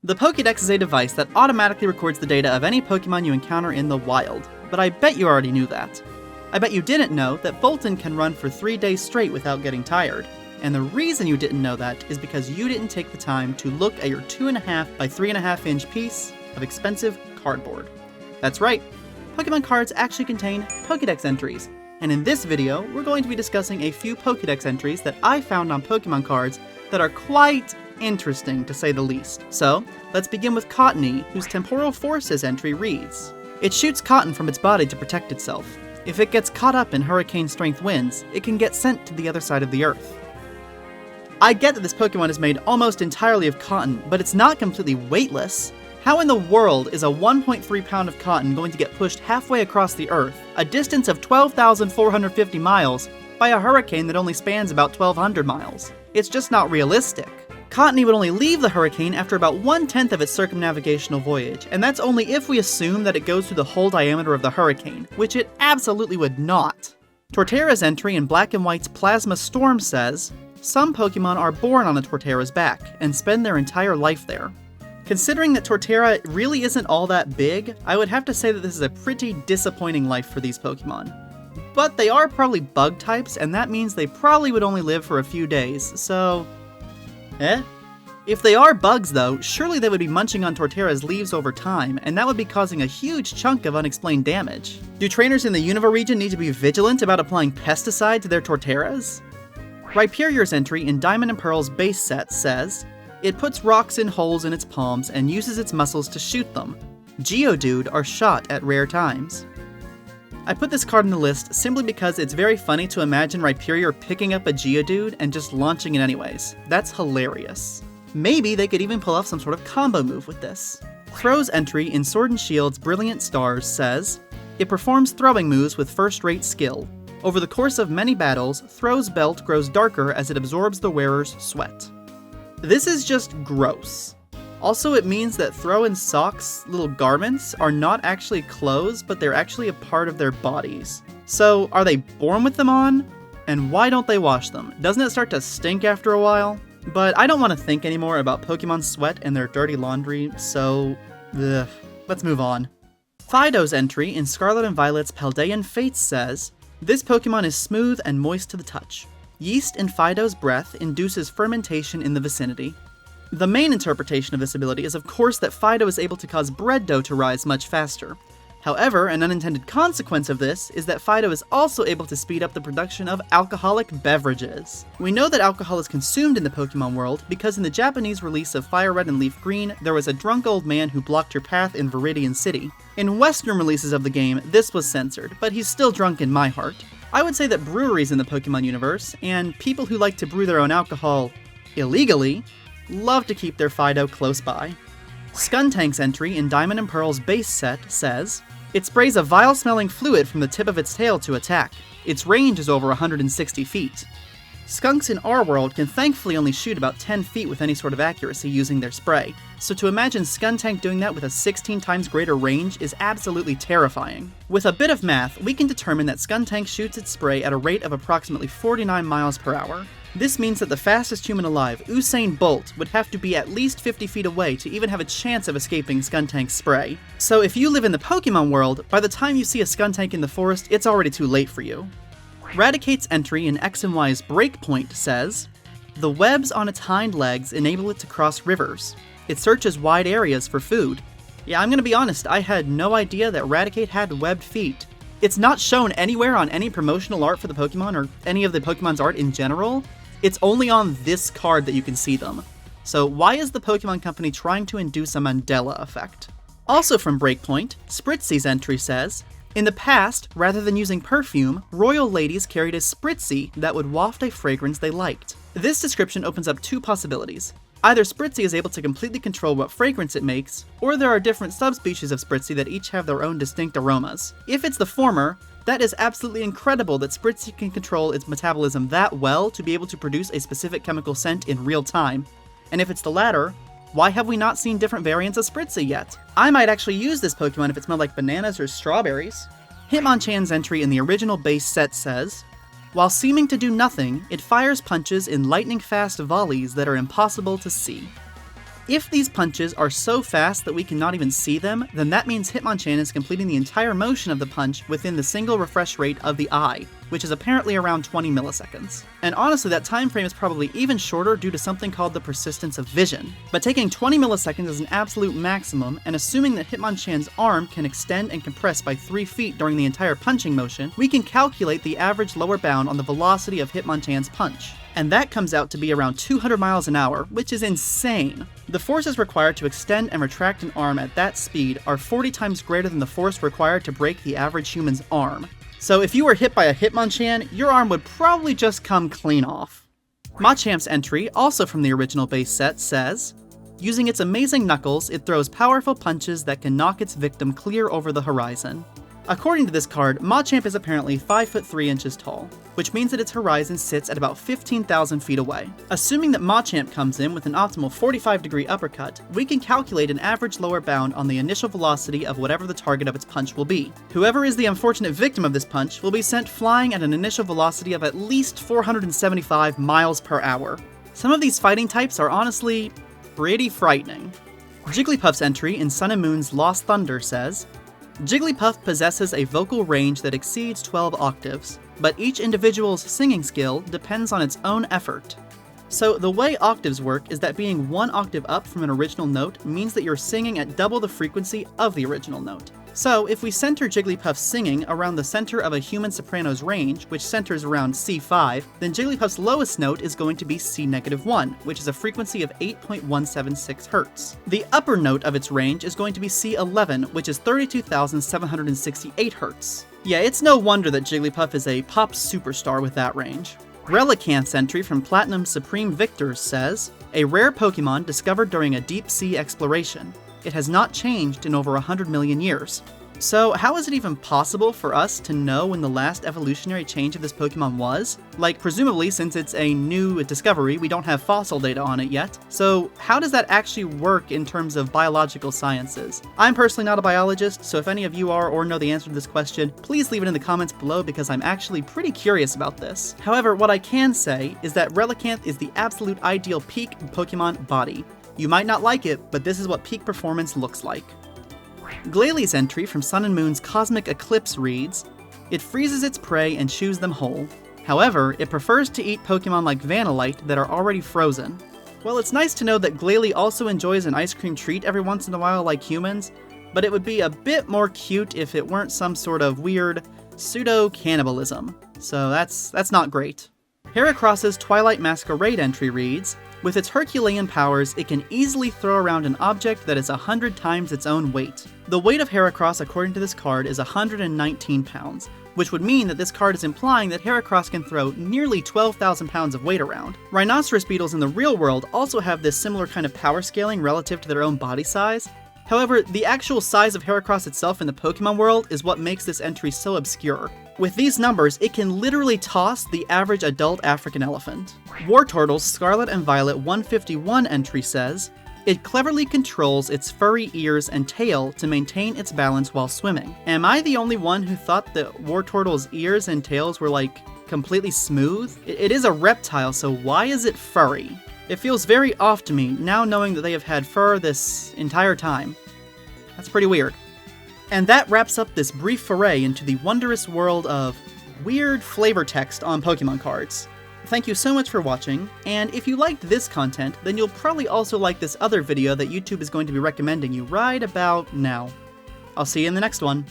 The Pokedex is a device that automatically records the data of any Pokemon you encounter in the wild, but I bet you already knew that. I bet you didn't know that Bolton can run for 3 days straight without getting tired, and the reason you didn't know that is because you didn't take the time to look at your 2.5 by 3.5 inch piece of expensive cardboard. That's right, Pokemon cards actually contain Pokedex entries, and in this video, we're going to be discussing a few Pokedex entries that I found on Pokemon cards that are quite interesting, to say the least. So, let's begin with Cottony, whose Temporal Forces entry reads, "It shoots cotton from its body to protect itself. If it gets caught up in hurricane strength winds, it can get sent to the other side of the earth." I get that this Pokemon is made almost entirely of cotton, but it's not completely weightless. How in the world is a 1.3 pound of cotton going to get pushed halfway across the earth, a distance of 12,450 miles, by a hurricane that only spans about 1,200 miles? It's just not realistic. Cottony would only leave the hurricane after about 1/10 of its circumnavigational voyage, and that's only if we assume that it goes through the whole diameter of the hurricane, which it absolutely would not. Torterra's entry in Black and White's Plasma Storm says, "Some Pokemon are born on a Torterra's back, and spend their entire life there." Considering that Torterra really isn't all that big, I would have to say that this is a pretty disappointing life for these Pokemon. But they are probably bug types, and that means they probably would only live for a few days, so... If they are bugs though, surely they would be munching on Torterra's leaves over time, and that would be causing a huge chunk of unexplained damage. Do trainers in the Unova region need to be vigilant about applying pesticide to their Torterras? Rhyperior's entry in Diamond and Pearl's base set says, "It puts rocks in holes in its palms and uses its muscles to shoot them. Geodude are shot at rare times." I put this card in the list simply because it's very funny to imagine Rhyperior picking up a Geodude and just launching it anyways. That's hilarious. Maybe they could even pull off some sort of combo move with this. Throh's entry in Sword and Shield's Brilliant Stars says, "It performs throwing moves with first-rate skill. Over the course of many battles, Throh's belt grows darker as it absorbs the wearer's sweat." This is just gross. Also, it means that Throh and Sock's little garments are not actually clothes, but they're actually a part of their bodies. So, are they born with them on? And why don't they wash them? Doesn't it start to stink after a while? But I don't want to think anymore about Pokemon's sweat and their dirty laundry, so... let's move on. Fidough's entry in Scarlet and Violet's Paldean Fates says, "This Pokemon is smooth and moist to the touch. Yeast in Fidough's breath induces fermentation in the vicinity." The main interpretation of this ability is of course that Fidough is able to cause bread dough to rise much faster. However, an unintended consequence of this is that Fidough is also able to speed up the production of alcoholic beverages. We know that alcohol is consumed in the Pokemon world because in the Japanese release of Fire Red and Leaf Green, there was a drunk old man who blocked your path in Viridian City. In Western releases of the game, this was censored, but he's still drunk in my heart. I would say that breweries in the Pokemon universe, and people who like to brew their own alcohol illegally, love to keep their Fidough close by. Skuntank's entry in Diamond and Pearl's base set says, "It sprays a vile-smelling fluid from the tip of its tail to attack. Its range is over 160 feet. Skunks in our world can thankfully only shoot about 10 feet with any sort of accuracy using their spray, so to imagine Skuntank doing that with a 16 times greater range is absolutely terrifying. With a bit of math, we can determine that Skuntank shoots its spray at a rate of approximately 49 miles per hour. This means that the fastest human alive, Usain Bolt, would have to be at least 50 feet away to even have a chance of escaping Skuntank's spray. So if you live in the Pokemon world, by the time you see a Skuntank in the forest, it's already too late for you. Raticate's entry in X and Y's Breakpoint says, "The webs on its hind legs enable it to cross rivers. It searches wide areas for food." Yeah, I'm gonna be honest, I had no idea that Raticate had webbed feet. It's not shown anywhere on any promotional art for the Pokemon or any of the Pokemon's art in general. It's only on this card that you can see them. So why is the Pokemon Company trying to induce a Mandela effect? Also from Breakpoint, Spritzee's entry says, "In the past, rather than using perfume, royal ladies carried a Spritzee that would waft a fragrance they liked." This description opens up two possibilities. Either Spritzee is able to completely control what fragrance it makes, or there are different subspecies of Spritzee that each have their own distinct aromas. If it's the former, that is absolutely incredible that Spritzee can control its metabolism that well to be able to produce a specific chemical scent in real time. And if it's the latter, why have we not seen different variants of Spritzee yet? I might actually use this Pokemon if it smelled like bananas or strawberries. Hitmonchan's entry in the original base set says, "While seeming to do nothing, it fires punches in lightning-fast volleys that are impossible to see." If these punches are so fast that we cannot even see them, then that means Hitmonchan is completing the entire motion of the punch within the single refresh rate of the eye, which is apparently around 20 milliseconds. And honestly, that time frame is probably even shorter due to something called the persistence of vision. But taking 20 milliseconds as an absolute maximum, and assuming that Hitmonchan's arm can extend and compress by 3 feet during the entire punching motion, we can calculate the average lower bound on the velocity of Hitmonchan's punch. And that comes out to be around 200 miles an hour, which is insane. The forces required to extend and retract an arm at that speed are 40 times greater than the force required to break the average human's arm. So if you were hit by a Hitmonchan, your arm would probably just come clean off. Machamp's entry, also from the original base set, says, using its amazing knuckles, it throws powerful punches that can knock its victim clear over the horizon. According to this card, Machamp is apparently 5 foot 3 inches tall, which means that its horizon sits at about 15,000 feet away. Assuming that Machamp comes in with an optimal 45-degree uppercut, we can calculate an average lower bound on the initial velocity of whatever the target of its punch will be. Whoever is the unfortunate victim of this punch will be sent flying at an initial velocity of at least 475 miles per hour. Some of these fighting types are honestly pretty frightening. Jigglypuff's entry in Sun and Moon's Lost Thunder says, Jigglypuff possesses a vocal range that exceeds 12 octaves, but each individual's singing skill depends on its own effort. So the way octaves work is that being 1 octave up from an original note means that you're singing at double the frequency of the original note. So if we center Jigglypuff's singing around the center of a human soprano's range, which centers around C5, then Jigglypuff's lowest note is going to be C-1, which is a frequency of 8.176 Hz. The upper note of its range is going to be C11, which is 32,768 Hz. Yeah, it's no wonder that Jigglypuff is a pop superstar with that range. Relicanth's entry from Platinum Supreme Victors says, a rare Pokemon discovered during a deep sea exploration. It has not changed in over 100 million years. So how is it even possible for us to know when the last evolutionary change of this Pokemon was? Like, presumably, since it's a new discovery, we don't have fossil data on it yet. So how does that actually work in terms of biological sciences? I'm personally not a biologist, so if any of you are or know the answer to this question, please leave it in the comments below because I'm actually pretty curious about this. However, what I can say is that Relicanth is the absolute ideal peak Pokemon body. You might not like it, but this is what peak performance looks like. Glalie's entry from Sun and Moon's Cosmic Eclipse reads, it freezes its prey and chews them whole. However, it prefers to eat Pokemon like Vanillite that are already frozen. Well, it's nice to know that Glalie also enjoys an ice cream treat every once in a while like humans, but it would be a bit more cute if it weren't some sort of weird pseudo-cannibalism. So that's not great. Heracross's Twilight Masquerade entry reads, with its Herculean powers, it can easily throw around an object that is 100 times its own weight. The weight of Heracross according to this card is 119 pounds, which would mean that this card is implying that Heracross can throw nearly 12,000 pounds of weight around. Rhinoceros beetles in the real world also have this similar kind of power scaling relative to their own body size. However, the actual size of Heracross itself in the Pokemon world is what makes this entry so obscure. With these numbers, it can literally toss the average adult African elephant. Wartortle's Scarlet and Violet 151 entry says, it cleverly controls its furry ears and tail to maintain its balance while swimming. Am I the only one who thought that Wartortle's ears and tails were like completely smooth? It is a reptile, so why is it furry? It feels very off to me now knowing that they have had fur this entire time. That's pretty weird. And that wraps up this brief foray into the wondrous world of weird flavor text on Pokemon cards. Thank you so much for watching, and if you liked this content, then you'll probably also like this other video that YouTube is going to be recommending you right about now. I'll see you in the next one.